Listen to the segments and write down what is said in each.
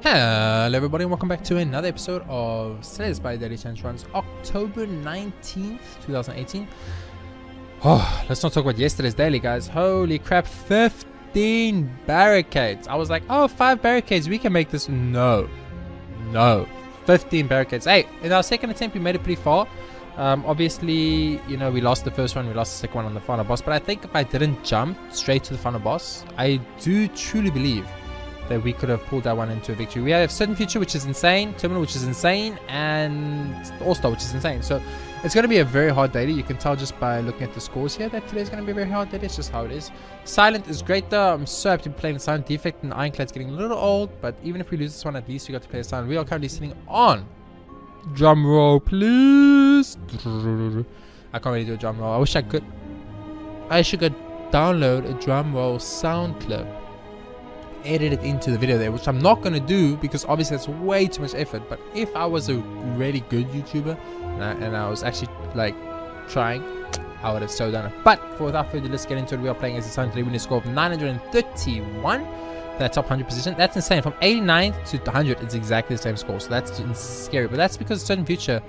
Hello everybody and welcome back to another episode of Slay the Spire Daily Challenge Runs, October 19th, 2018. Oh, let's not talk about yesterday's daily, guys. Holy crap, 15 barricades. I was like, oh, 5 barricades, we can make this. No, 15 barricades. Hey, in our second attempt, we made it pretty far. Obviously, you know, we lost the first one, we lost the second one on the final boss. But I think if I didn't jump straight to the final boss, I do truly believe that we could have pulled that one into a victory. We have Certain Future, which is insane, Terminal, which is insane, and All-Star, which is insane. So it's going to be a very hard daily. You can tell just by looking at the scores here that today's going to be a very hard daily. It's just how it is. Silent is great though. I'm so happy to be playing the Silent. Defect and Ironclad's getting a little old, but even if we lose this one, at least we got to play the Silent. We are currently sitting on, drum roll please. I can't really do a drum roll. I wish I could. I should go download a drum roll sound clip, edit it into the video there, which I'm not going to do because obviously that's way too much effort. But if I was a really good YouTuber and I was actually like trying, I would have so done it. But without further ado, let's get into it. We are playing as a Silent today. We need a score of 931 for that top 100 position. That's insane. From 89 to 100, it's exactly the same score. So that's scary. But that's because Certain Future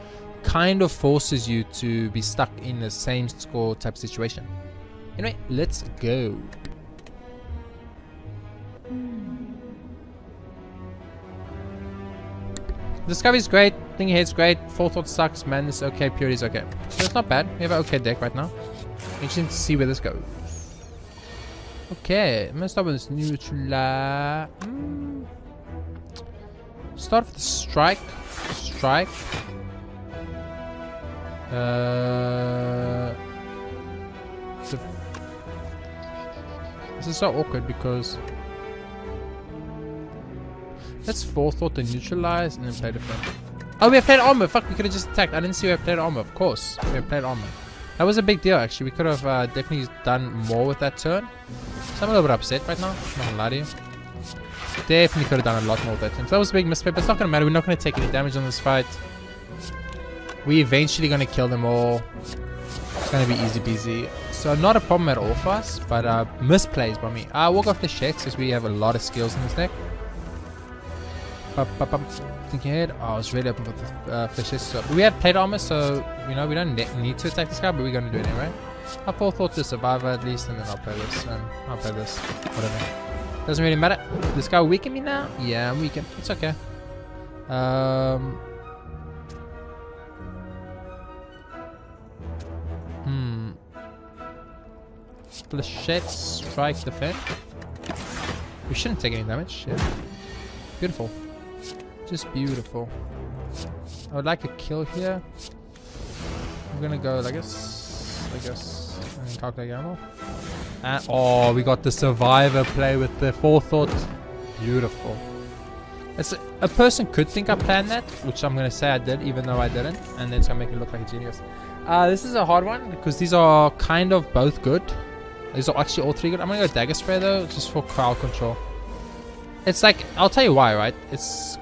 kind of forces you to be stuck in the same score type situation. Anyway, let's go. Discovery is great, Thinking Ahead's great, Forethought sucks, Madness is okay, Purity is okay. So it's not bad. We have an okay deck right now. Interesting to see where this goes. Okay, I'm gonna start with this neutral. Start with the strike. This is so awkward because let's Forethought and neutralize and then play defend. Oh, we have played armor. Fuck, we could have just attacked. I didn't see we have played armor. Of course, we have played armor. That was a big deal actually. We could have definitely done more with that turn. So I'm a little bit upset right now. I'm not gonna lie to you. Definitely could have done a lot more with that turn. So that was a big misplay, but it's not gonna matter. We're not gonna take any damage on this fight. We're eventually gonna kill them all. It's gonna be easy peasy. So not a problem at all for us, but misplays by me. I walk off the sheds because we have a lot of skills in this deck. Thinking ahead. Oh, I was really open for the fishes. So we have plate armor, so you know we don't need to attack this guy, but we're gonna do it anyway. I Forethought the survivor at least, and then I'll play this, and I'll play this. Whatever. Doesn't really matter. This guy weaken me now? Yeah, I'm weakened. It's okay. Flechette, strike, defend. We shouldn't take any damage. Yeah. Beautiful. Just beautiful. I would like a kill here. I'm gonna go like this, and then calculate ammo. And oh, we got the survivor play with the Forethought. Beautiful. It's a person could think I planned that, which I'm gonna say I did, even though I didn't, and then it's gonna make me look like a genius. This is a hard one because these are kind of both good. These are actually all three good. I'm gonna go Dagger Spray though, just for crowd control. It's like, I'll tell you why, right? It's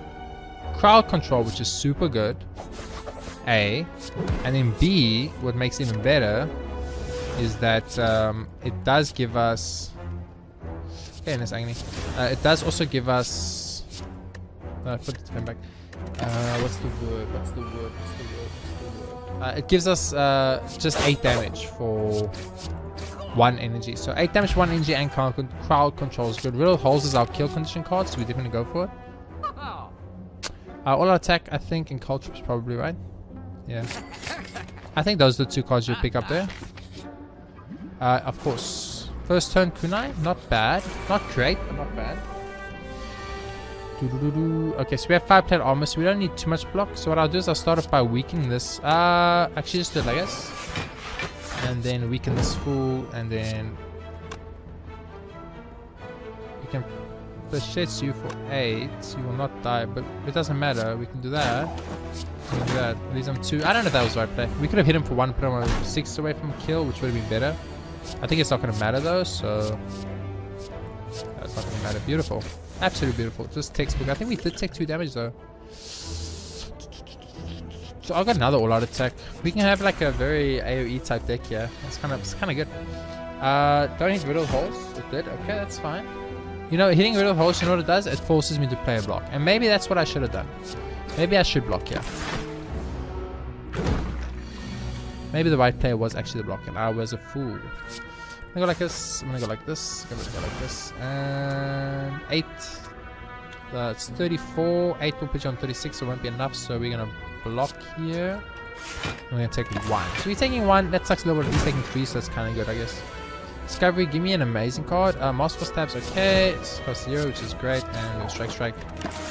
crowd control, which is super good. A. And then B, what makes it even better is that it does give us... Okay, in this agony. It does also give us... put the pen back. What's the word? It gives us just 8 damage for 1 energy. So 8 damage, 1 energy, and crowd control is good. Riddle Holes is our kill condition card, so we're definitely go for it. All our attack, I think, and culture is probably right. Yeah. I think those are the 2 cards you pick up there. Of course. First turn Kunai, not bad. Not great, but not bad. Okay, so we have 5 plate armor, so we don't need too much block. So what I'll do is I'll start off by weakening this. Actually, just do it like this. And then weaken this fool, and then we can flechette you for 8. You will not die, but it doesn't matter. We can do that. We can do that. Leaves him 2. I don't know if that was the right play. We could have hit him for 1, put him 6 away from kill, which would have been better. I think it's not going to matter though, so that's not going to matter. Beautiful. Absolutely beautiful. Just textbook. I think we did take 2 damage though. So I've got another all-out attack. We can have like a very AoE type deck here. It's kind of good. Don't need Riddle Holes. It did. Okay, that's fine. You know, hitting rid of holes, you know what it does? It forces me to play a block. And maybe that's what I should have done. Maybe I should block here. Maybe the right player was actually the block and I was a fool. I'm gonna go like this. I'm gonna go like this. I'm gonna go like this. And 8. It's 34. 8 will put you on 36, so it won't be enough. So we're gonna block here. I'm gonna take 1. So we're taking 1. That sucks a little bit. He's taking 3, so that's kind of good, I guess. Discovery, give me an amazing card. Master Stab's okay. It's cost 0, which is great. And we'll strike.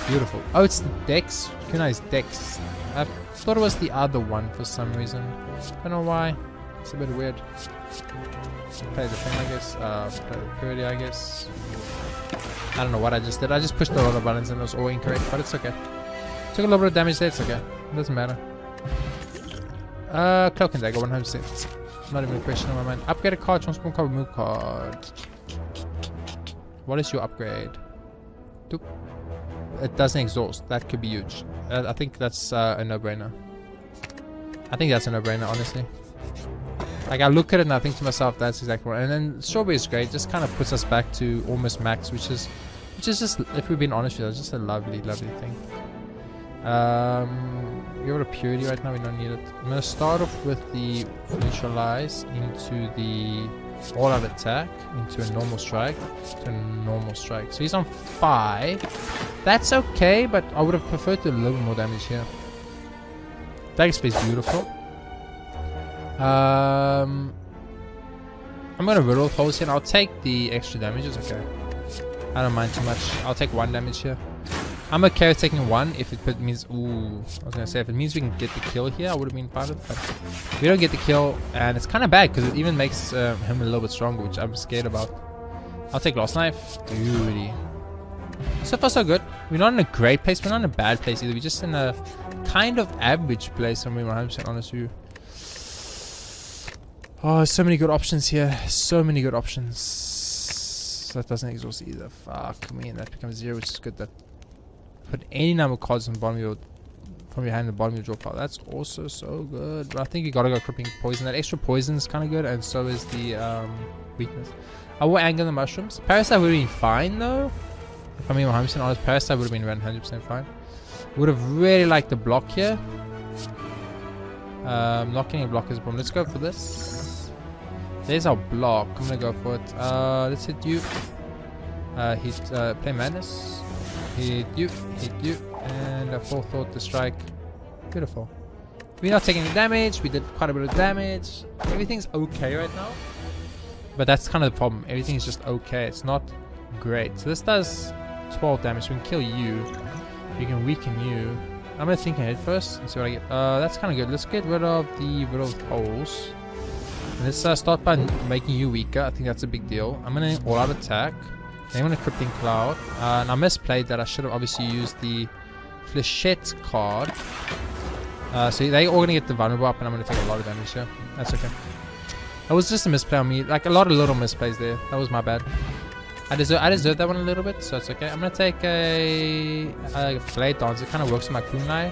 Beautiful. Oh, it's the Dex. Kunai's Dex. I thought it was the other one for some reason. Don't know why. It's a bit weird. Play the thing, I guess. Play the Purity, I guess. I don't know what I just did. I just pushed a lot of buttons and it was all incorrect, but it's okay. Took a little bit of damage there. It's okay. It doesn't matter. Cloak and Dagger, 100%. Not even a question in my mind. Upgrade a card, transform card, remove card. What is your upgrade? Doop. It doesn't exhaust. That could be huge. I think that's a no-brainer. I think that's a no-brainer, honestly. Like, I look at it and I think to myself, that's exactly right. And then Strawberry is great. Just kind of puts us back to almost max, which is just, if we've been honest with you, it's just a lovely, lovely thing. Give it a Purity right now. We don't need it. I'm going to start off with the Neutralize into the all-out attack, into a normal strike, to a normal strike. So he's on 5. That's okay, but I would have preferred to do a little more damage here. Dagger Space, beautiful. I'm gonna riddle holes here and I'll take the extra damage, it's okay. I don't mind too much. I'll take 1 damage here. I'm okay with taking 1 if it means, ooh, I was gonna say if it means we can get the kill here, I would have been fine with it, but we don't get the kill and it's kind of bad because it even makes him a little bit stronger, which I'm scared about. I'll take Lost Knife. Beauty. So far so good. We're not in a great place, we're not in a bad place either. We're just in a kind of average place, I'm being 100% honest with you. Oh, so many good options here. So many good options. That doesn't exhaust either. Fuck me, and that becomes 0, which is good. That put any number of cards on the bottom of your, from your hand to the bottom of your draw pile. That's also so good. But I think you gotta go Crippling Poison. That extra poison is kind of good, and so is the weakness. I will Anger the Mushrooms. Parasite would have been fine though. If I'm being 100% honest, Parasite would have been 100% fine. Would have really liked the block here. Not getting a block is a problem. Let's go for this. There's our block. I'm gonna go for it. Let's hit you. Play Madness. Hit you, and a full thought to strike. Beautiful. We're not taking any damage. We did quite a bit of damage. Everything's okay right now. But that's kind of the problem. Everything's just okay. It's not great. So this does 12 damage. We can kill you. We can weaken you. I'm gonna think ahead first and see what I get. That's kind of good. Let's get rid of the holes. Let's start by making you weaker. I think that's a big deal. I'm gonna all-out attack. Then I'm gonna Crippling Cloud. And I misplayed that. I should have obviously used the Flechette card. So they're all gonna get the vulnerable up, and I'm gonna take a lot of damage here. That's okay. That was just a misplay on me. Like a lot of little misplays there. That was my bad. I deserve that one a little bit, so it's okay. I'm gonna take a Blade Dance. It kind of works with my kunai.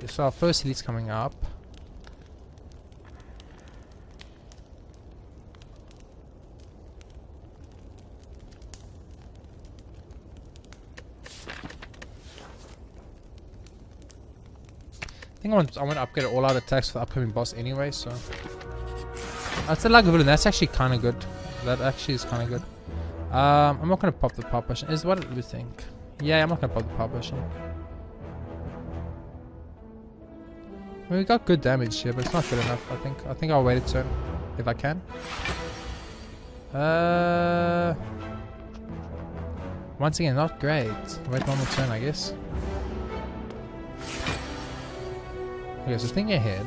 So our first elite's coming up. I think I want to upgrade all-out attacks for the upcoming boss anyway, so that's a Lagavulin. That's actually kind of good. That actually is kind of good. I'm not gonna pop the power potion. Is what do you think? Yeah, I'm not gonna pop the power potion. I mean, we got good damage here, but it's not good enough. I think I'll wait a turn if I can. Once again, not great. Wait one more turn, I guess. Okay, so think ahead.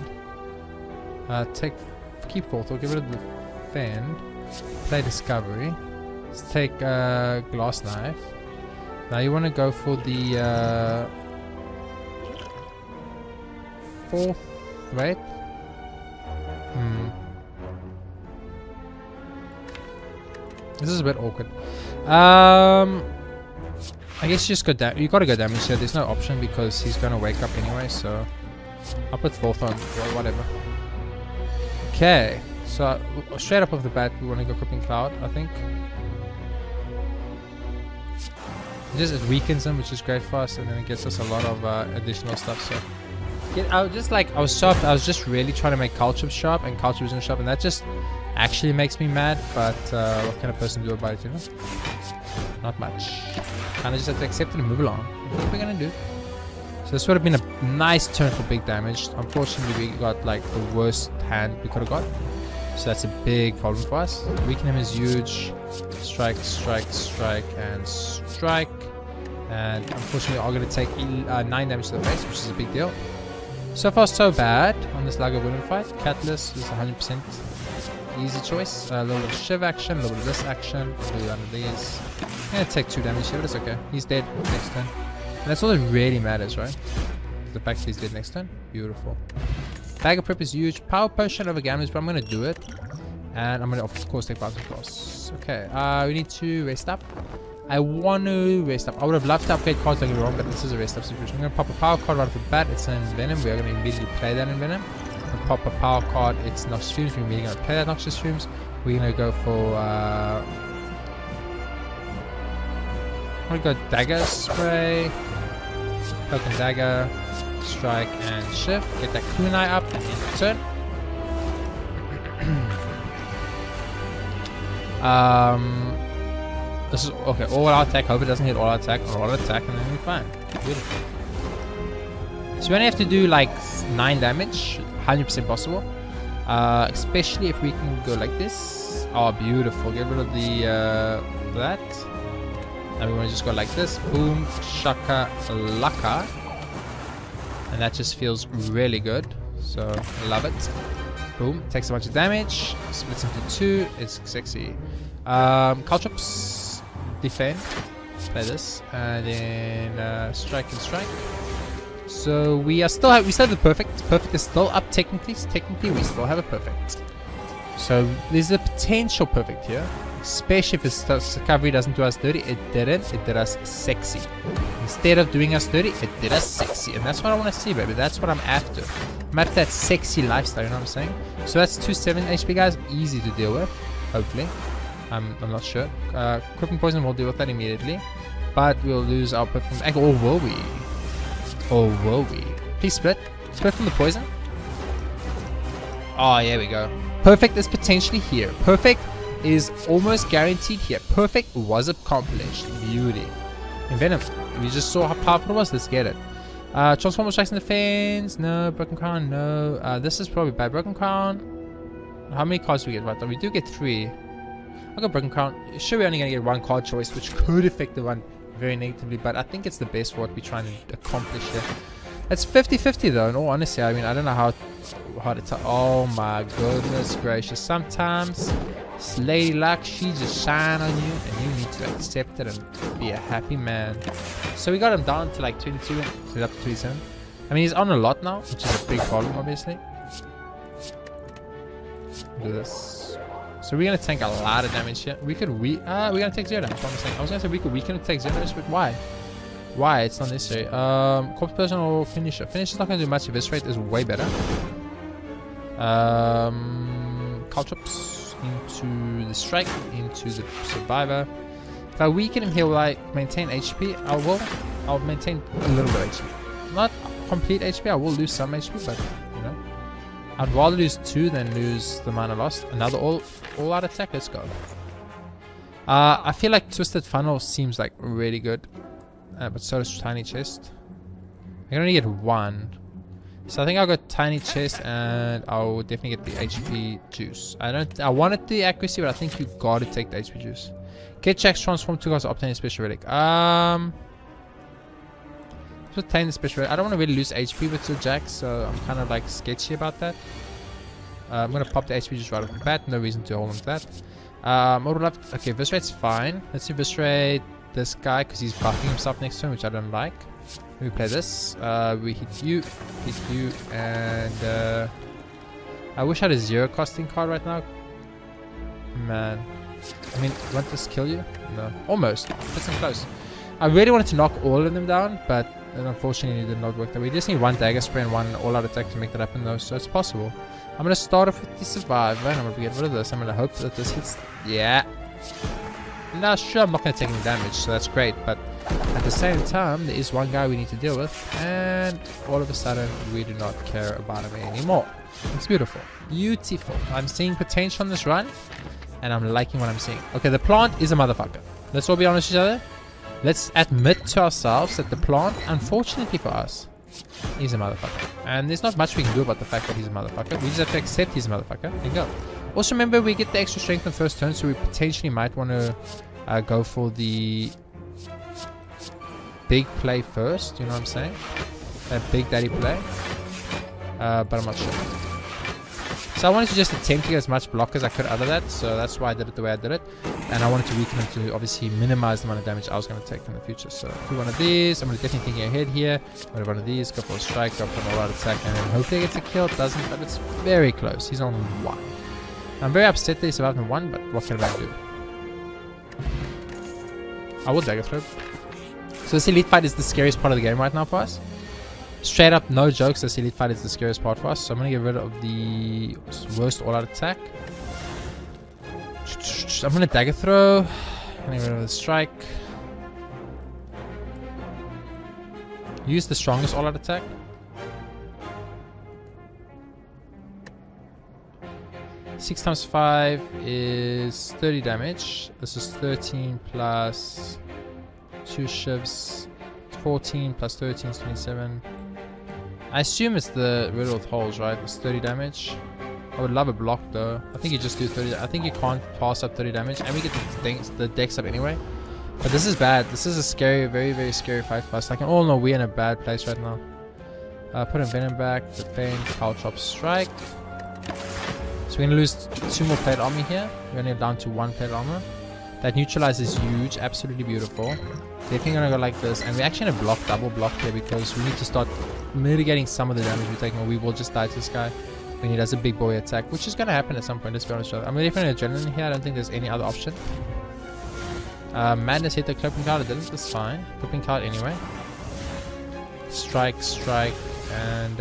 Keep Forethought, get rid of the Fend, play Discovery. Let's take Glass Knife. Now you want to go for the 4th, right? This is a bit awkward. I guess you just got that. You gotta go damage here. There's no option because he's gonna wake up anyway. So I'll put 4th on, or whatever. Okay, So straight up off the bat, we want to go Crippling Cloud, I think. It weakens them, which is great for us, and then it gets us a lot of additional stuff. So I was just really trying to make Culture sharp, and Culture isn't sharp, and that just actually makes me mad. But what can a person do about it, you know? Not much. Kind of just have to accept it and move along. What are we gonna do? So this would have been a nice turn for big damage. Unfortunately, we got like the worst hand we could have got. So that's a big problem for us. Weaken him is huge. Strike, strike, strike, and strike. And unfortunately, we are going to take 9 damage to the face, which is a big deal. So far, so bad on this Lagavulin fight. Catalyst is 100% easy choice. A little bit of Shiv action, a little bit of this action. Do one of these. I'm going to take 2 damage here, but it's okay. He's dead next turn. And that's all that really matters, right? The fact that he's dead next turn. Beautiful. Bag of Prep is huge. Power Potion over Gammas, but I'm going to do it. And I'm going to, of course, take Bouncing Cross. Okay, we need to rest up. I want to rest up. I would have loved to upgrade cards, don't get me wrong, but this is a rest up situation. I'm going to pop a power card right off the bat. It's in Venom. We are going to immediately play that in Venom. And pop a power card. It's Noxious Fumes. We're immediately going to play that Noxious Fumes. We're going to go for... I'm going to go Dagger Spray. Poke and Dagger. Strike and Shift. Get that Kunai up and end turn. This is okay. All out attack. Hope it doesn't hit all out attack or all out attack, and then we're fine. Beautiful. So we only have to do like 9 damage. 100% possible. Especially if we can go like this. Oh, beautiful. Get rid of the that. And we want to just go like this. Boom, shaka, laka. And that just feels really good. So, love it. Boom. Takes a bunch of damage. Splits into 2. It's sexy. Caltrops. Defend. Play this. And then strike and strike. So we still have the perfect. Perfect is still up technically. So technically we still have a perfect. So there's a potential perfect here. Especially if its recovery doesn't do us dirty. It didn't. It did us sexy. Instead of doing us dirty, it did us sexy. And that's what I want to see, baby. That's what I'm after. I'm after that sexy lifestyle, you know what I'm saying? So that's 2/7 HP, guys. Easy to deal with, hopefully. I'm not sure. Crippling Poison, we'll deal with that immediately. But we'll lose our perfect. Or will we? Or will we? Please split. Split from the poison. Oh, here we go. Perfect is potentially here. Perfect is almost guaranteed here. Perfect was accomplished. Beauty. Venom. We just saw how powerful it was. Let's get it. Transformer Strikes and Defense. No. Broken Crown. No. This is probably bad. Broken Crown. How many cards do we get right now? We do get 3. I'll go Broken Crown. Sure, we're only going to get 1 card choice, which could affect the one very negatively, but I think it's the best for what we're trying to accomplish here. It's 50-50 though, in all honesty. I mean, I don't know how to tell. Oh my goodness gracious. Sometimes Lady Luck, she just shine on you and you need to accept it and be a happy man. So we got him down to like 22, so he's up to 27. I mean, he's on a lot now, which is a big problem, obviously. Do this. So we're gonna tank a lot of damage here. We're gonna take 0 damage. What I'm saying. I was gonna say we could take 0 damage, but why? Why? It's not necessary. Corpse Person or Finisher. Finisher's not gonna do much. Eviscerate is way better. Caltrops into the Strike, into the Survivor. If I weaken him, he'll like maintain HP. I'll maintain a little bit of HP. Not complete HP. I will lose some HP, but you know, I'd rather lose 2 than lose the mana lost. Another all out attack. Let's go. I feel like Twisted Funnel seems like really good. But so does Tiny Chest. I can only get 1. So I think I'll go Tiny Chest and I'll definitely get the HP juice. I wanted the accuracy, but I think you gotta take the HP juice. Get Jack's transform 2 cards to obtain a special relic. Just obtain the special relic. I don't want to really lose HP with your Jack, so I'm kind of like sketchy about that. I'm gonna pop the HP juice right off the bat. No reason to hold on to that. Okay, Viscerate's fine. Let's see Viscerate this guy because he's buffing himself next to him, which I don't like. We play this. We hit you, and I wish I had a 0 costing card right now. Man, I mean, won't this kill you? No, almost. That's close. I really wanted to knock all of them down, but unfortunately it did not work. We just need 1 dagger spray and 1 all-out attack to make that happen, though, so it's possible. I'm going to start off with the Survivor, and I'm going to get rid of this. I'm going to hope that this hits... Yeah. Now, sure, I'm not going to take any damage, so that's great, but at the same time, there is one guy we need to deal with, and all of a sudden, we do not care about him anymore. It's beautiful. Beautiful. I'm seeing potential on this run, and I'm liking what I'm seeing. Okay, the plant is a motherfucker. Let's all be honest with each other. Let's admit to ourselves that the plant, unfortunately for us, is a motherfucker. And there's not much we can do about the fact that he's a motherfucker. We just have to accept he's a motherfucker and go. Also remember, we get the extra strength on first turn, so we potentially might want to go for the big play first. You know what I'm saying? That big daddy play. But I'm not sure. So I wanted to just attempt to get as much block as I could out of that. So that's why I did it the way I did it. And I wanted to weaken him to obviously minimize the amount of damage I was going to take in the future. So do one of these. I'm going to definitely think ahead here. I'm going to one of these. Go for a strike. Go for an all-out attack. And then hopefully he gets a kill. It doesn't, but it's very close. He's on 1. I'm very upset that he survived on 1, but what can I do? I will dagger throw. So this elite fight is the scariest part of the game right now for us. Straight up, no jokes, this elite fight is the scariest part for us. So I'm going to get rid of the worst all-out attack. I'm going to dagger throw. I'm going to get rid of the strike. Use the strongest all-out attack. Six times 5 is 30 damage. This is 13 plus 2 shivs. 14 plus 13 is 27. I assume it's the riddle with holes, right? It's 30 damage. I would love a block though. I think you just do 30. I think you can't pass up 30 damage, and we get the decks up anyway. But this is bad. This is a scary, very, very scary fight for us. Like, all know we're in a bad place right now. Put Envenom back, defend, power chop, strike. So we're gonna lose 2 more plate armor here. We're only down to 1 plate armor. That neutralizes huge, absolutely beautiful. Definitely gonna go like this, and we're actually gonna block, double block here, because we need to start mitigating some of the damage we're taking, or we will just die to this guy when he does a big boy attack, which is gonna happen at some point. Let's be honest with you. I'm definitely adrenaline here. I don't think there's any other option. Madness hit the clipping card. It didn't. That's fine. Clipping card anyway. Strike, strike, and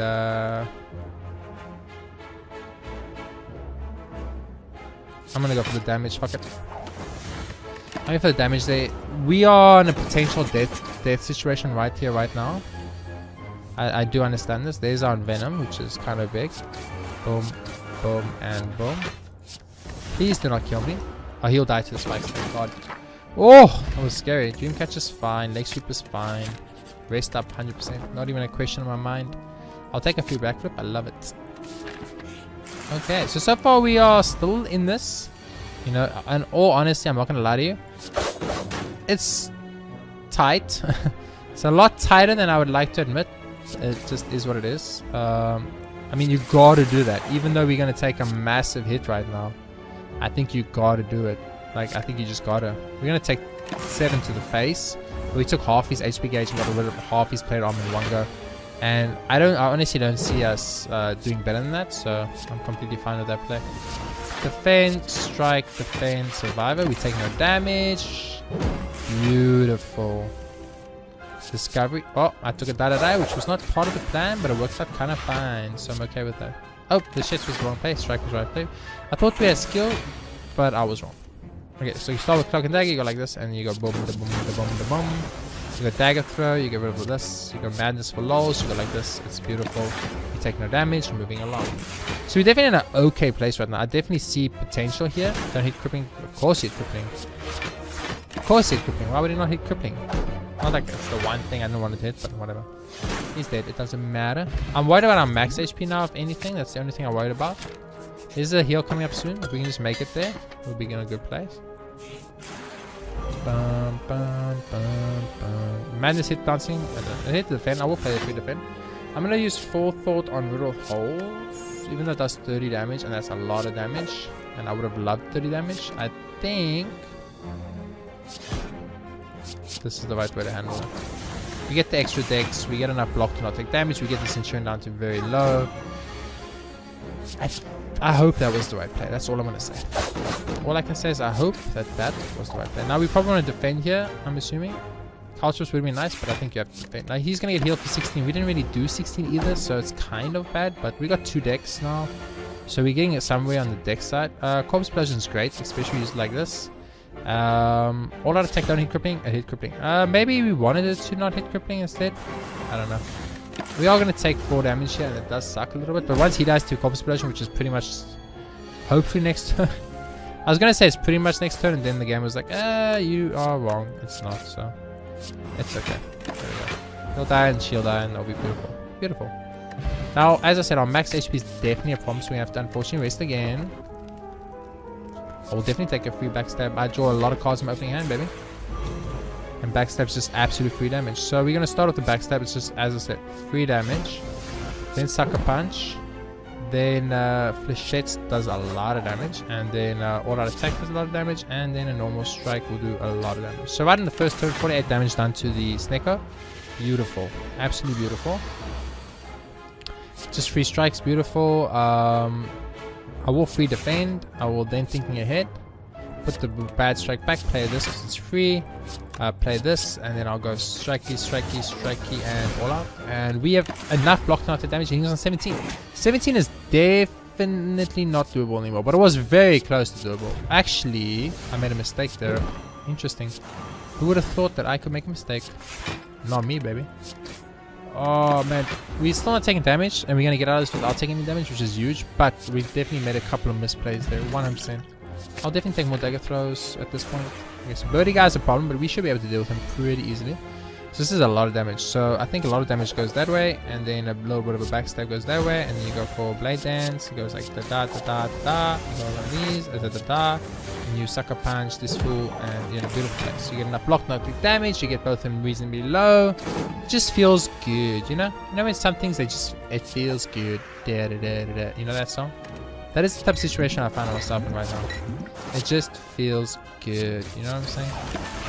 I'm gonna go for the damage. Fuck it. I mean, for the damage there, we are in a potential death situation right here, right now. I do understand this. There's our Venom, which is kind of big. Boom, boom, and boom. Please do not kill me. Oh, he'll die to the spikes, thank God. Oh, that was scary. Dreamcatch is fine. Leg sweep is fine. Rest up 100%. Not even a question in my mind. I'll take a few backflip. I love it. Okay, so far we are still in this. You know, in all honesty, I'm not gonna lie to you. It's tight. It's a lot tighter than I would like to admit. It just is what it is. I mean, you gotta do that. Even though we're gonna take a massive hit right now, I think you gotta do it. Like, I think you just gotta. We're gonna take 7 to the face. We took half his HP gauge and got rid of half his plate armor in one go. And I honestly don't see us doing better than that, so I'm completely fine with that play. Defend, strike, defend, survivor. We take no damage. Beautiful. Discovery. Oh, I took a die, which was not part of the plan, but it works out kind of fine, so I'm okay with that. Oh, the shit was the wrong play. Strike was right play. I thought we had skill, but I was wrong. Okay, so you start with cloak and dagger, you go like this, and you go boom, da boom, da boom, da boom. You go dagger throw, you get rid of this. You go madness for lols, you go like this. It's beautiful. You take no damage, moving along. So we're definitely in an okay place right now. I definitely see potential here. Don't hit crippling. Of course hit crippling. Of course hit crippling. Why would he not hit crippling? Not like that's the one thing I don't want to hit, but whatever. He's dead. It doesn't matter. I'm worried about our max HP now, if anything. That's the only thing I'm worried about. Is a heal coming up soon? If we can just make it there, we'll be in a good place. Bum, bum, bum, bum. Madness hit dancing. I hit defend. I will play the free defend. I'm gonna use Forethought on Riddle Holes, even though it does 30 damage, and that's a lot of damage. And I would have loved 30 damage. I think this is the right way to handle it. We get the extra decks. We get enough block to not take damage. We get the Centurion down to very low. I hope that was the right play. That's all I'm gonna say. All I can say is I hope that was the right play. Now we probably want to defend here, I'm assuming. Cultures would be nice, but I think you have to defend. Now he's gonna get healed for 16. We didn't really do 16 either, so it's kind of bad, but we got 2 decks now. So we're getting it somewhere on the deck side. Corpse Explosion is great, especially used like this. All out attack don't hit crippling, it hit crippling. Maybe we wanted it to not hit crippling instead. I don't know. We are going to take 4 damage here, and it does suck a little bit. But once he dies to Corpse Explosion, which is pretty much hopefully next turn. I was going to say it's pretty much next turn, and then the game was like, you are wrong. It's not, so it's okay. There we go. He'll die and she'll die, and that'll be beautiful. Beautiful. Now, as I said, our max HP is definitely a problem, so we have to unfortunately rest again. I will definitely take a free backstab. I draw a lot of cards in my opening hand, baby. And backstab's just absolute free damage. So we're going to start with the backstab. It's just, as I said, free damage. Then Sucker Punch. Then Flechettes does a lot of damage. And then all out attack does a lot of damage. And then a normal strike will do a lot of damage. So right in the first turn, 48 damage done to the Snecko. Beautiful. Absolutely beautiful. Just free strikes, beautiful. I will free defend. I will then thinking ahead. Put the bad strike back, play this because it's free. Play this, and then I'll go strikey, strikey, strikey, and all out. And we have enough block not to damage. He's on 17. 17 is definitely not doable anymore, but it was very close to doable. Actually, I made a mistake there. Interesting. Who would have thought that I could make a mistake? Not me, baby. Oh man, we're still not taking damage, and we're gonna get out of this without taking any damage, which is huge. But we've definitely made a couple of misplays there, 100%. I'll definitely take more dagger throws at this point. Okay, so Birdie Guy is a problem, but we should be able to deal with him pretty easily. So this is a lot of damage. So I think a lot of damage goes that way, and then a little bit of a backstab goes that way, and then you go for Blade Dance. It goes like da da da da da. You go like these, da da da da. And you Sucker Punch this fool, and you know, beautiful things. So you get enough block, not big damage. You get both of them reasonably low. It just feels good, you know. You know when some things it feels good. Da da da da da. You know that song? That is the type of situation I find myself in right now. It just feels good, you know what I'm saying?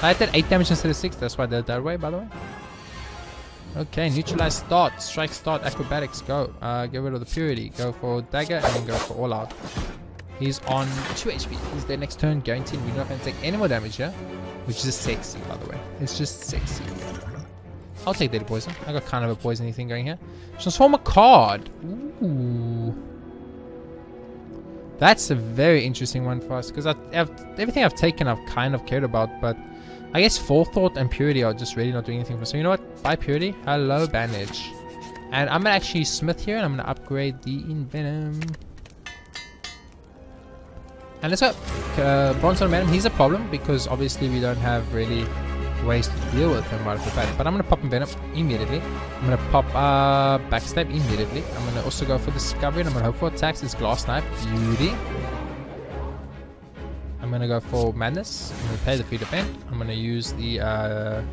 I did 8 damage instead of 6, that's why I did that way, by the way. Okay, neutralize start, strike start, acrobatics, go. Get rid of the purity, go for dagger, and then go for all out. He's on 2 HP, he's there next turn, guaranteed. We're not going to take any more damage here, which is sexy, by the way. It's just sexy. I'll take Deadly Poison. I got kind of a poisony thing going here. Transform a card. Ooh. That's a very interesting one for us, because everything I've taken I've kind of cared about, but I guess Forethought and Purity are just really not doing anything for us. So you know what? Buy Purity. Hello, Bandage. And I'm going to actually Smith here, and I'm going to upgrade the Envenom. And let's go. Bronze Madam, he's a problem, because obviously we don't have really ways to deal with him right off the bat. But I'm going to pop Envenom immediately. I'm going to pop Backstab immediately. I'm going to also go for Discovery, and I'm going to hope for attacks. It's Glass Knife. Beauty. I'm going to go for Madness. I'm going to play the free defend. I'm going to use the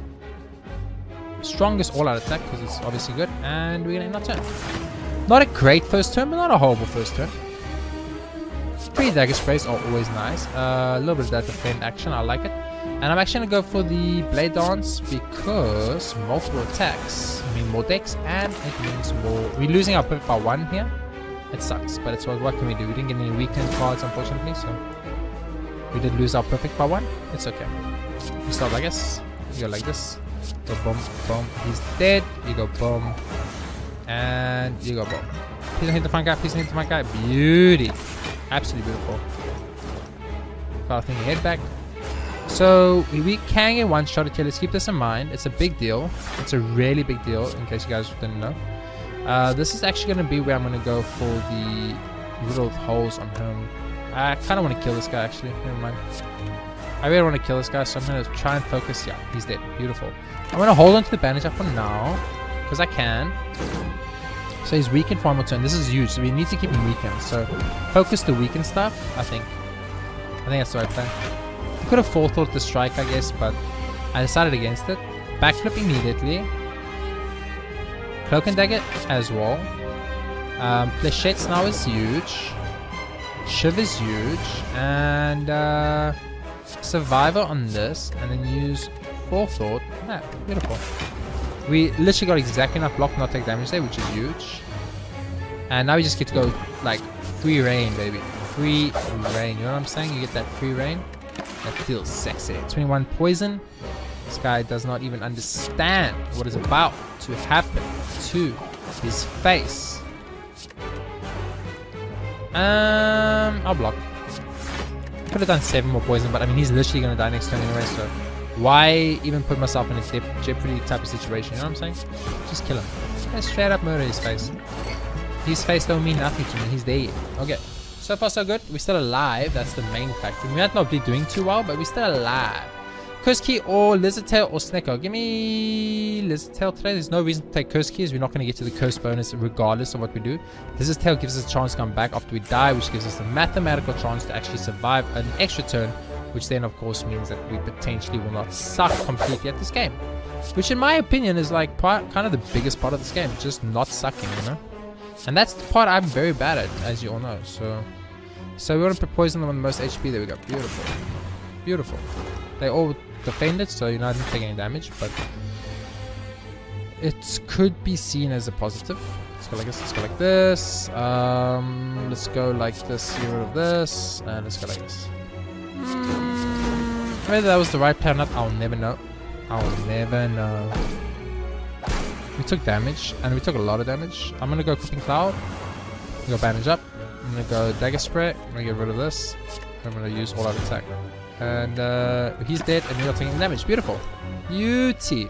strongest all-out attack, because it's obviously good. And we're going to end our turn. Not a great first turn, but not a horrible first turn. 3 dagger sprays are always nice. A little bit of that defend action. I like it. And I'm actually going to go for the Blade Dance, because multiple attacks mean more decks, and it means more. We're losing our perfect by 1 here. It sucks, but it's what can we do? We didn't get any weekend cards, unfortunately, so we did lose our perfect by 1. It's okay. You start like this. You go like this. Go boom, boom. He's dead. You go boom. And you go boom. Please don't hit the front guy. Please don't hit the front guy. Beauty. Absolutely beautiful. Got to think head back. So we can get one shot at here. Let's keep this in mind. It's a big deal. It's a really big deal, in case you guys didn't know. This is actually going to be where I'm going to go for the little holes on him. I kind of want to kill this guy, actually. Never mind. I really want to kill this guy, so I'm going to try and focus. Yeah, he's dead. Beautiful. I'm going to hold on to the bandage up for now, because I can. So he's weakened for one more turn. This is huge, so we need to keep him weakened. So focus the weakened stuff, I think. I think that's the right plan. I could have forethought the strike, I guess, but I decided against it. Backflip immediately. Cloak and Dagger as well. Flechettes now is huge. Shiv is huge. And Survivor on this. And then use Forethought. Yeah, beautiful. We literally got exactly enough block not take damage there, which is huge. And now we just get to go like free reign, baby. Free reign. You know what I'm saying? You get that free reign. That feels sexy. 21 poison. This guy does not even understand what is about to happen to his face. I'll block. Could have done 7 more poison, but I mean, he's literally going to die next turn anyway, so why even put myself in a jeopardy type of situation, you know what I'm saying? Just kill him. Just straight up murder his face. His face don't mean nothing to me, he's dead. Okay, so far so good. We're still alive, that's the main factor. We might not be doing too well, but we're still alive. Curse Key or Lizard Tail or Snecko. Give me Lizard Tail today. There's no reason to take Curse Keys. We're not going to get to the Curse bonus regardless of what we do. Lizard Tail gives us a chance to come back after we die, which gives us a mathematical chance to actually survive an extra turn, which then of course means that we potentially will not suck completely at this game. Which in my opinion is like kind of the biggest part of this game, just not sucking, you know? And that's the part I'm very bad at, as you all know. So we want to poison them on the most HP. There we go. Beautiful. Beautiful. They all defended, so you're not taking any damage, but it could be seen as a positive. Let's go like this, let's go like this, let's go like this, get rid of this, and let's go like this. Whether that was the right plan or not, I'll never know. I'll never know. We took damage, and we took a lot of damage. I'm gonna go Cooking Cloud, I'm gonna go Bandage Up, I'm gonna go Dagger Spray, I'm gonna get rid of this, I'm gonna use All Out Attack. And he's dead and we are taking damage. Beautiful. Beauty.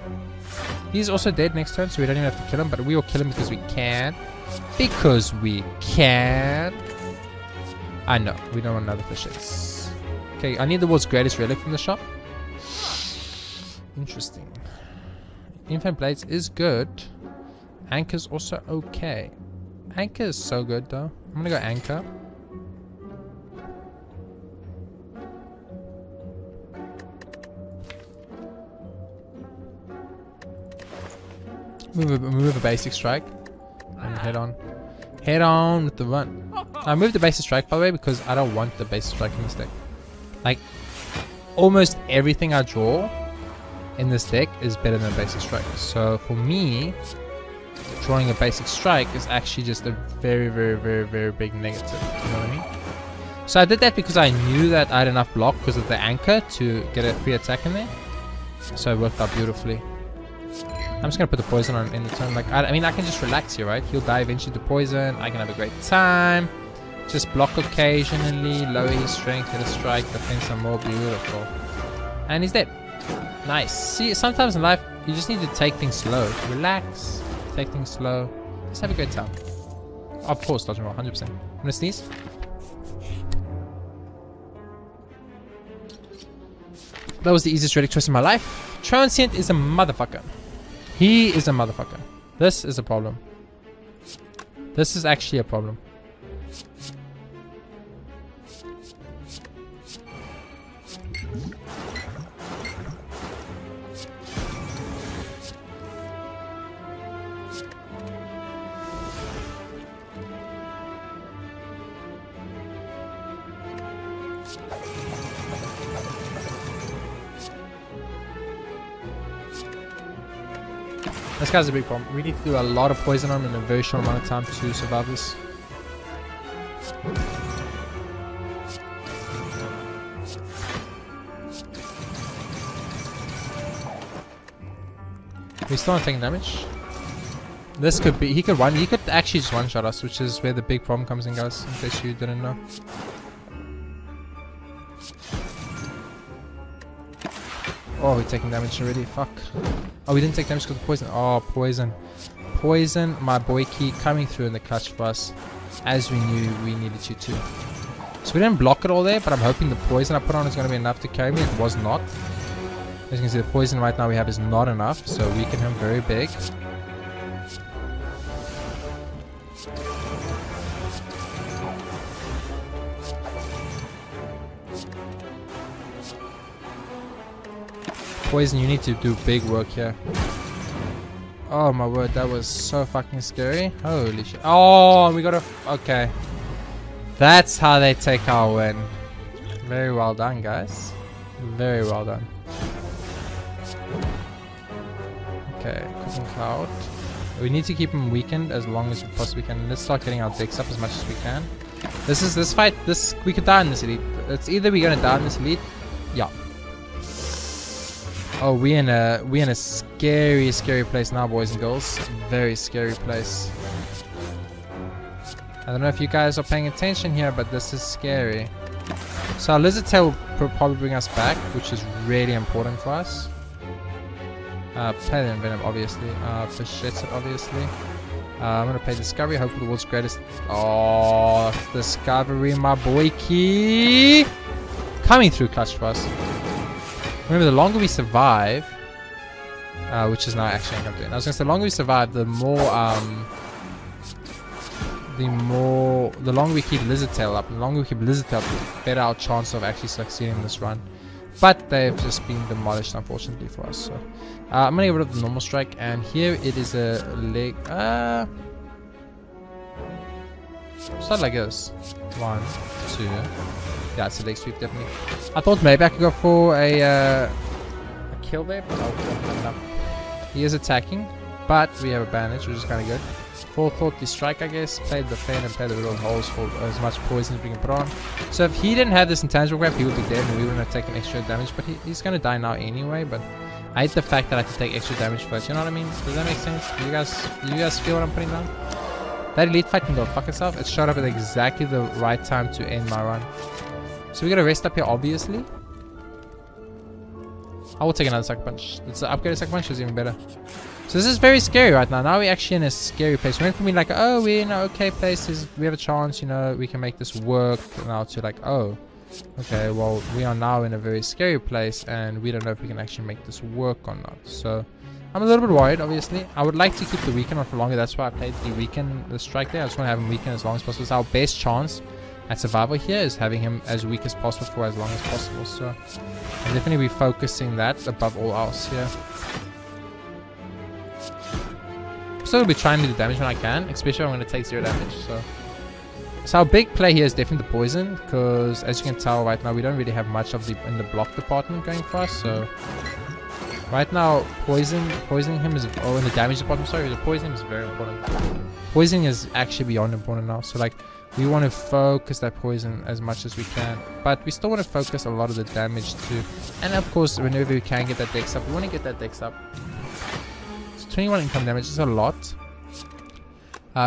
He's also dead next turn, so we don't even have to kill him, but we will kill him because we can. Because we can. I know, we don't want another fishes. Okay, I need the world's greatest relic from the shop. Interesting. Infinite Blades is good. Anchor's also okay. Anchor is so good though. I'm gonna go Anchor. Move a basic strike and head on. Head on with the run. I moved the basic strike by the way because I don't want the basic strike in this deck. Like almost everything I draw in this deck is better than a basic strike. So for me, drawing a basic strike is actually just a very big negative. You know what I mean? So I did that because I knew that I had enough block because of the anchor to get a free attack in there. So it worked out beautifully. I'm just gonna put the poison on in the turn. Like I mean, I can just relax here, right? He'll die eventually to poison. I can have a great time. Just block occasionally, lower his strength, hit a strike, defend some more. Beautiful. And he's dead. Nice. See, sometimes in life you just need to take things slow. Relax. Take things slow. Just have a great time. Of course, dodging roll, 100%. I'm gonna sneeze. That was the easiest relic choice in my life. Transient is a motherfucker. He is a motherfucker. This is a problem. This is actually a problem. This guy's a big problem. We need to do a lot of poison on him in a very short amount of time to survive this. We're still not taking damage. This could be, he could actually just one-shot us, which is where the big problem comes in, guys, in case you didn't know. Oh, we're taking damage already, fuck. Oh, we didn't take damage because of poison. Oh, poison. Poison, my boy Key, coming through in the clutch for us, as we knew we needed you to. So we didn't block it all there, but I'm hoping the poison I put on is going to be enough to carry me. It was not. As you can see, the poison right now we have is not enough, so weaken him very big. Poison, you need to do big work here. Oh my word, that was so fucking scary. Holy shit. Oh, we got a... Okay. That's how they take our win. Very well done, guys. Very well done. Okay, Cooking Cloud. We need to keep him weakened as long as we possibly can. Let's start getting our decks up as much as we can. This fight, we could die in this elite. It's either we're gonna die in this elite. Yeah. Oh, we in a scary place now, boys and girls. Very scary place. I don't know if you guys are paying attention here, but this is scary. So our lizard tail will probably bring us back, which is really important for us. Play the Venom, obviously. Fish obviously. I'm gonna play Discovery, hope for the world's greatest. Oh, Discovery, my boy key. Coming through clutch for us. Remember, the longer we survive, which is now actually what I'm doing. I was gonna say, the longer we survive, the longer we keep Lizard Tail up. The longer we keep Lizard Tail up, the better our chance of actually succeeding in this run. But they've just been demolished, unfortunately, for us. So I'm gonna get rid of the normal strike, and here it is a leg. Start like this. 1, 2. Yeah, it's a leg sweep, definitely. I thought maybe I could go for a kill there, but I'll not enough. He is attacking, but we have a bandage, which is kind of good. Full thought the strike, I guess. Play the fan and play the little holes for as much poison as we can put on. So if he didn't have this intangible grab, he would be dead and we wouldn't have taken extra damage. But he's gonna die now anyway. But I hate the fact that I have to take extra damage first. You know what I mean? Does that make sense? Do you guys feel what I'm putting down? That elite fight can go fuck itself. It showed up at exactly the right time to end my run. So we gotta rest up here, obviously. I will take another sucker punch. It's an upgraded sucker punch, is even better. So this is very scary right now. Now we're actually in a scary place. We went from being like, oh, we're in an okay place. We have a chance, you know, we can make this work. Now to like, oh, okay, well, we are now in a very scary place and we don't know if we can actually make this work or not. So I'm a little bit worried, obviously. I would like to keep the weekend on for longer. That's why I played the strike there. I just want to have him weaken as long as possible. It's our best chance at survival here is having him as weak as possible for as long as possible. So I'll definitely be focusing that above all else here. So I'll be trying to do damage when I can, especially when I'm going to take 0 damage. So our big play here is definitely the poison, because as you can tell right now we don't really have much of in the block department going for us. So right now poisoning him is, in the damage department, sorry, the poisoning is very important. Poisoning is actually beyond important now. So like we want to focus that poison as much as we can, but we still want to focus a lot of the damage too. And of course, whenever we can get that dex up, we want to get that dex up. 21 income damage is a lot.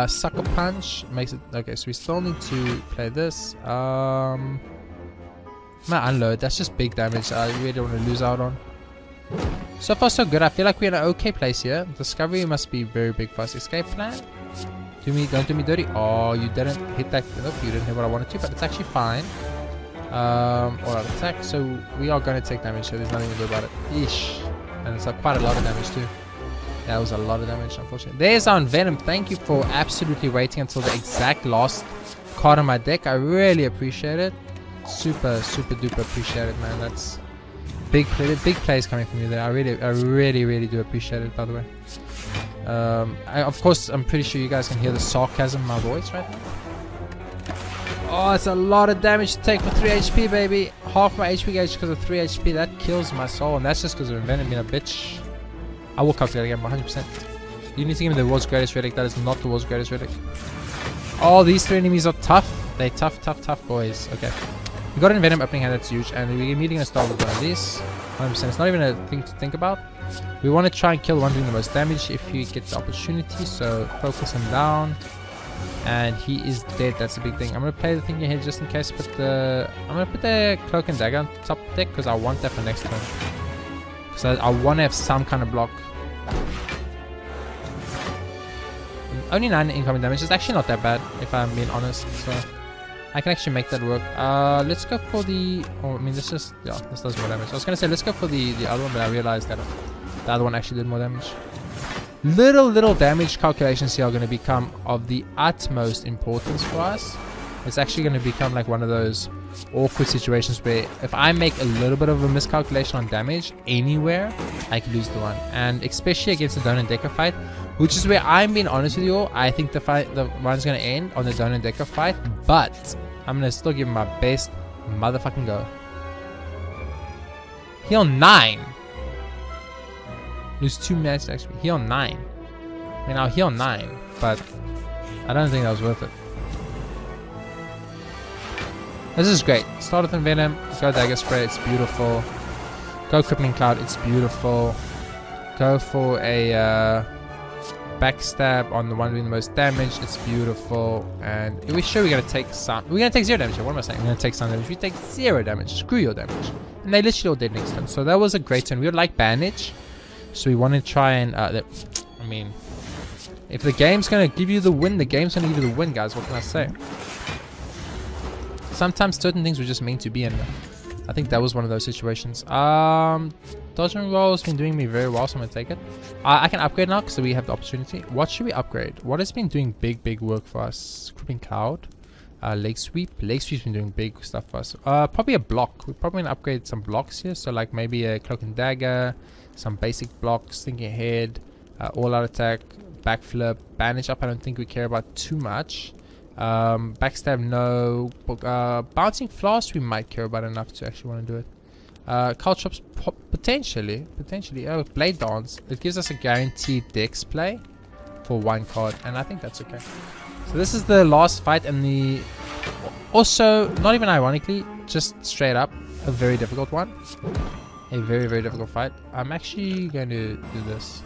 Sucker punch makes it okay. So we still need to play this. My unload, that's just big damage. I really don't want to lose out on. So far so good. I feel like we're in an okay place here. Discovery must be very big for us. Escape plan. Don't do me dirty. Oh, you didn't hit that. Nope, you didn't hit what I wanted to, but it's actually fine. All out attack. So we are going to take damage. So there's nothing to do about it. Yeesh. And it's quite a lot of damage too. That was a lot of damage, unfortunately. There's our Venom. Thank you for absolutely waiting until the exact last card on my deck. I really appreciate it. Super duper appreciate it, man. That's big plays coming from you there. I really do appreciate it, by the way. Of course, I'm pretty sure you guys can hear the sarcasm in my voice right now. Oh, it's a lot of damage to take for 3 HP, baby. Half my HP gauge because of 3 HP. That kills my soul, and that's just because of Venom being a bitch. I will calculate again, 100%. You need to give me the world's greatest relic. That is not the world's greatest relic. Oh, these 3 enemies are tough. They're tough boys. Okay. We got an Venom opening hand, that's huge. And we're immediately going to start with one of these. 100%. It's not even a thing to think about. We want to try and kill the one doing the most damage if you get the opportunity. So focus him down. And he is dead. That's a big thing. I'm going to play the thing ahead just in case. I'm going to put the Cloak and Dagger on top deck because I want that for next turn. So I want to have some kind of block. Only 9 incoming damage is actually not that bad, if I'm being honest. So I can actually make that work. Let's go for the. Oh, I mean, this does more damage. I was gonna say let's go for the other one, but I realized that the other one actually did more damage. Little damage calculations here are going to become of the utmost importance for us. It's actually going to become like one of those awkward situations where if I make a little bit of a miscalculation on damage anywhere, I can lose the one. And especially against the Don and Decker fight, which is where I'm being honest with you all, I think the run's going to end on the Don and Decker fight, but I'm going to still give him my best motherfucking go. Heal 9. Lose 2 matches actually. Heal 9. I mean, I'll heal 9, but I don't think that was worth it. This is great. Start with Venom. Go Dagger Spray. It's beautiful. Go Crippling Cloud. It's beautiful. Go for a backstab on the one doing the most damage. It's beautiful. And we're sure we're gonna take some. We're gonna take 0 damage. What am I saying? We're gonna take some damage. We take 0 damage. Screw your damage. And they literally all dead next turn. So that was a great turn. We would like bandage. So we want to try and I mean, if the game's gonna give you the win, the game's gonna give you the win, guys. What can I say? Sometimes certain things were just meant to be, and I think that was one of those situations. Dodge and roll has been doing me very well, so I'm gonna take it. I can upgrade now because we have the opportunity. What should we upgrade? What has been doing big work for us? Crippling Cloud, leg sweep. Leg sweep's been doing big stuff for us. Probably a block. We're probably gonna upgrade some blocks here. So like maybe a cloak and dagger, some basic blocks, thinking ahead, all out attack, backflip, bandage up. I don't think we care about too much. Backstab no. Bouncing flask we might care about enough to actually want to do it. Cult shops potentially. Oh, blade dance. It gives us a guaranteed dex play for 1 card, and I think that's okay. So this is the last fight, and the also not even ironically, just straight up a very difficult one. A very difficult fight. I'm actually going to do this.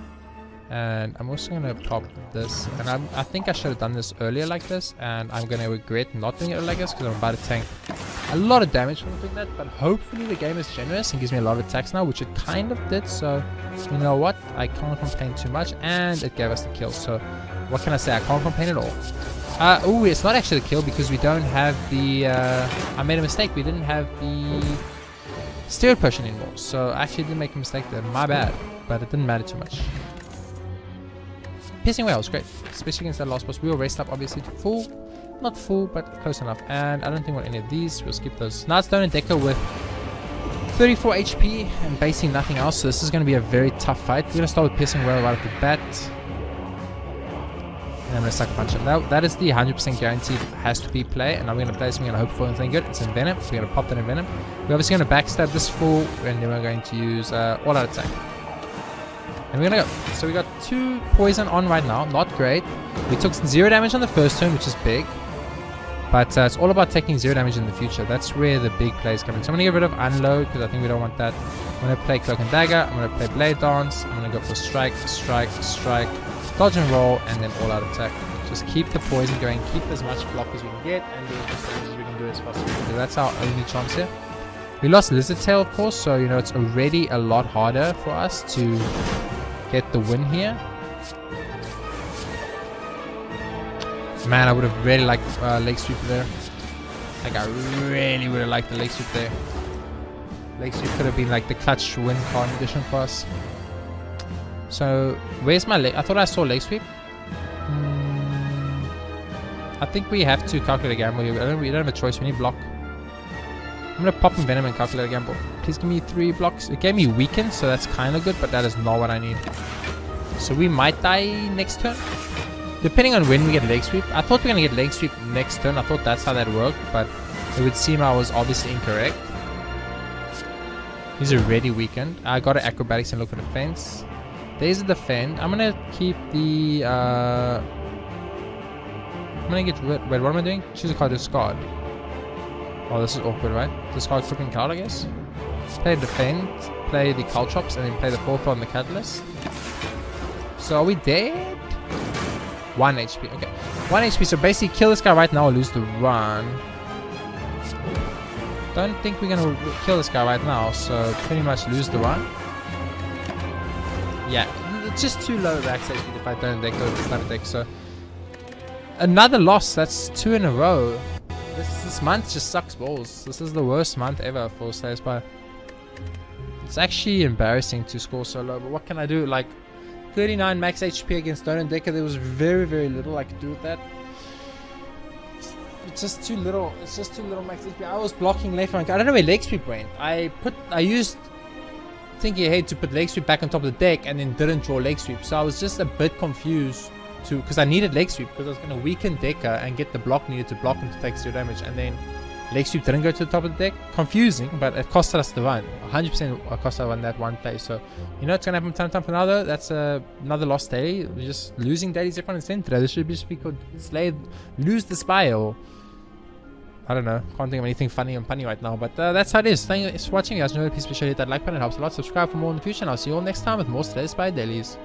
And I'm also going to pop this, and I think I should have done this earlier like this, and I'm going to regret not doing it like this because I'm about to tank a lot of damage from doing that. But hopefully the game is generous and gives me a lot of attacks now, which it kind of did. So you know what, I can't complain too much, and it gave us the kill. So what can I say? I can't complain at all. Oh, it's not actually the kill because we don't have the I made a mistake. We didn't have the steroid potion anymore, so I actually did make a mistake there. My bad, but it didn't matter too much. Piercing Whale was great, especially against that last boss. We were raced up obviously to full, not full, but close enough. And I don't think we want any of these. We'll skip those. Now it's Stone and Decker with 34 HP and basically nothing else. So this is going to be a very tough fight. We're going to start with Piercing Whale right off the bat. And I'm going to sucker punch him. That is the 100% guaranteed has to be play. And I'm going to play something I'm going to hope for anything good. It's in Venom. So we're going to pop that in Venom. We're obviously going to backstab this full, and then we're going to use all out attack. And we're gonna go. So we got 2 poison on right now. Not great. We took 0 damage on the first turn, which is big. But it's all about taking 0 damage in the future. That's where the big play is coming. So I'm gonna get rid of Unload because I think we don't want that. I'm gonna play Cloak and Dagger. I'm gonna play Blade Dance. I'm gonna go for Strike, Dodge and Roll, and then all out attack. Just keep the poison going. Keep as much block as we can get, and do as much as we can do as fast as we can do. That's our only chance here. We lost Lizard Tail, of course, so you know it's already a lot harder for us to get the win here. Man, I would have really liked leg sweep there. Like I really would have liked the leg sweep there. Leg sweep could have been like the clutch win card edition for us. So where's my leg? I thought I saw leg sweep. I think we have to calculate a gamble here. We don't have a choice. We need block. I'm gonna pop in Venom and calculate a gamble. Please give me 3 blocks. It gave me weaken, so that's kind of good, but that is not what I need. So we might die next turn, depending on when we get leg sweep. I thought we were gonna get leg sweep next turn. I thought that's how that worked, but it would seem I was obviously incorrect. He's already weakened. I got an acrobatics and look for defense. There's a defend. I'm gonna keep the. I'm gonna get rid. Wait, what am I doing? Choose a card, discard. Oh, this is awkward, right? Discard Crippling Cloud, I guess. Play defend, play the Caltrops, and then play the 4th on the Catalyst. So are we dead? 1 HP, okay. 1 HP, so basically kill this guy right now or lose the run. Don't think we're gonna kill this guy right now, so pretty much lose the run. Yeah, it's just too low max HP if I don't deck go with the deck, so. Another loss, that's 2 in a row. This month just sucks balls. This is the worst month ever for Slay the Spire. It's actually embarrassing to score so low, but what can I do? Like 39 max HP against Stone and Decker, there was very little I could do with that. It's just too little. It's just too little max HP. I was blocking left and right. I don't know where leg sweep went. I used thinking ahead to put leg sweep back on top of the deck and then didn't draw leg sweep. So I was just a bit confused. Because I needed leg sweep because I was going to weaken Decker and get the block needed to block him to take 0 damage, and then leg sweep didn't go to the top of the deck. Confusing, but it costed us the run. 100% cost us that one play. So you know it's going to happen time for another. That's another lost daily. We're just losing dailies everyone is today. This should just be called Lose the Spire. Or, I don't know. Can't think of anything funny and punny right now, but that's how it is. Thank you for watching, guys. Please be sure to hit that like button. It helps a lot. Subscribe for more in the future, and I'll see you all next time with more Slay the Spire dailies.